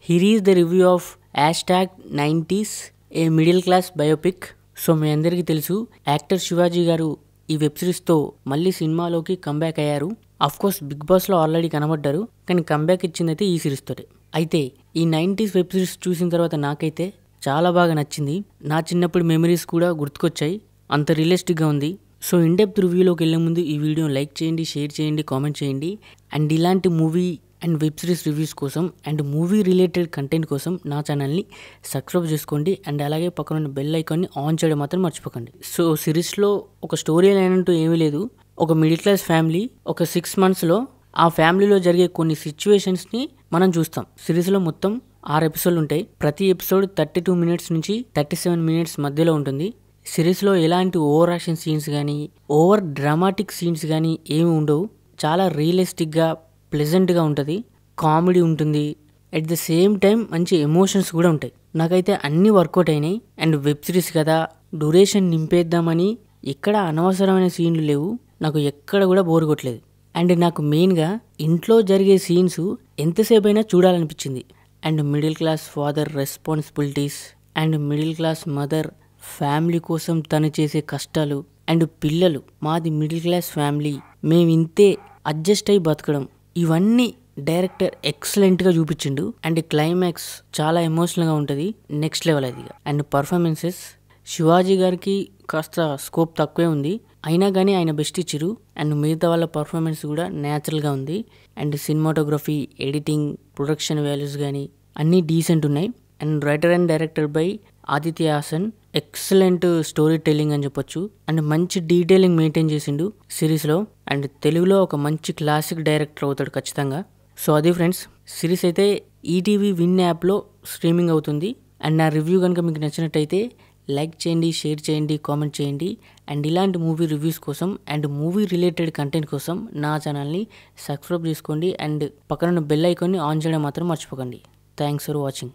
Here is the review of #90s a middle class biopic. So మీ అందరికీ తెలుసు actor Shivaji గారు ఈ వెబ్ సిరీస్తో మళ్ళీ సినిమాలోకి కంబ్యాక్ అయ్యారు. కోర్స్ బిగ్ బాస్లో ఆల్రెడీ కనబడ్డారు, కానీ కంబ్యాక్ ఇచ్చిందైతే ఈ సిరీస్తోనే. అయితే ఈ 90s వెబ్ సిరీస్ చూసిన తర్వాత నాకైతే చాలా బాగా నచ్చింది. నా చిన్నప్పుడు మెమరీస్ కూడా గుర్తుకొచ్చాయి, అంత రియలిస్టిక్గా ఉంది. సో ఇన్ డెప్త్ రివ్యూలోకి వెళ్ళే ముందు ఈ వీడియోని లైక్ చేయండి, షేర్ చేయండి, కామెంట్ చేయండి. అండ్ ఇలాంటి movie and web series reviews కోసం అండ్ మూవీ రిలేటెడ్ కంటెంట్ కోసం నా ఛానల్ని సబ్స్క్రైబ్ చేసుకోండి. అండ్ అలాగే పక్కన ఉన్న బెల్ ఐకాన్ని ఆన్ చేయడం మాత్రం మర్చిపోకండి. సో సిరీస్లో ఒక స్టోరీ లైన్ అంటూ ఏమీ లేదు. ఒక మిడిల్ క్లాస్ ఫ్యామిలీ ఒక 6 monthsలో ఆ ఫ్యామిలీలో జరిగే కొన్ని సిచ్యువేషన్స్ని మనం చూస్తాం. సిరీస్లో మొత్తం 6 ఎపిసోడ్లు ఉంటాయి. ప్రతి ఎపిసోడ్ 32 minutes నుంచి 37 minutes మధ్యలో ఉంటుంది. సిరీస్లో ఎలాంటి ఓవర్ యాక్షన్ సీన్స్ కానీ ఓవర్ డ్రామాటిక్ సీన్స్ కానీ ఏమి ఉండవు. చాలా రియలిస్టిక్గా ప్లెజెంట్గా ఉంటుంది, కామెడీ ఉంటుంది, అట్ ద సేమ్ టైం మంచి ఎమోషన్స్ కూడా ఉంటాయి. నాకైతే అన్నీ వర్కౌట్ అయినాయి. అండ్ వెబ్ సిరీస్ కదా, డ్యూరేషన్ నింపేద్దామని ఎక్కడ అనవసరమైన సీన్లు లేవు. నాకు ఎక్కడ కూడా బోర్ కొట్టలేదు. అండ్ నాకు మెయిన్గా ఇంట్లో జరిగే సీన్స్ ఎంతసేపు అయినా చూడాలనిపించింది. And middle class father responsibilities and middle class mother family కోసం తను చేసే కష్టాలు అండ్ పిల్లలు మాది మిడిల్ క్లాస్ ఫ్యామిలీ, మేము ఇంతే అడ్జస్ట్ అయి బతకడం, ఇవన్నీ డైరెక్టర్ ఎక్సలెంట్గా చూపించిండు. అండ్ క్లైమాక్స్ చాలా ఎమోషనల్గా ఉంటుంది, నెక్స్ట్ లెవెల్ అది. అండ్ పర్ఫార్మెన్సెస్ శివాజీ గారికి కాస్త స్కోప్ తక్కువే ఉంది, అయినా కానీ ఆయన బెస్ట్ ఇచ్చిరు. అండ్ మిగతా వాళ్ళ పర్ఫార్మెన్స్ కూడా న్యాచురల్గా ఉంది. And cinematography, editing, production values కానీ అన్నీ డీసెంట్ ఉన్నాయి. And writer and director by Aditya Haasan, excellent story telling అని చెప్పొచ్చు. అండ్ మంచి డీటెయిలింగ్ మెయింటైన్ చేసిండు సిరీస్లో. అండ్ తెలుగులో ఒక మంచి క్లాసిక్ డైరెక్టర్ అవుతాడు ఖచ్చితంగా. సో అది ఫ్రెండ్స్, సిరీస్ అయితే ఈటీవీ విన్ యాప్లో స్ట్రీమింగ్ అవుతుంది. అండ్ నా రివ్యూ కనుక మీకు నచ్చినట్టయితే లైక్ చేయండి, షేర్ చేయండి, కామెంట్ చేయండి. అండ్ ఇలాంటి మూవీ రివ్యూస్ కోసం అండ్ మూవీ రిలేటెడ్ కంటెంట్ కోసం నా ఛానల్ని సబ్స్క్రైబ్ చేసుకోండి. అండ్ పక్కన బెల్ ఐకాన్ని ఆన్ చేయడం మాత్రం మర్చిపోకండి. Thanks for watching.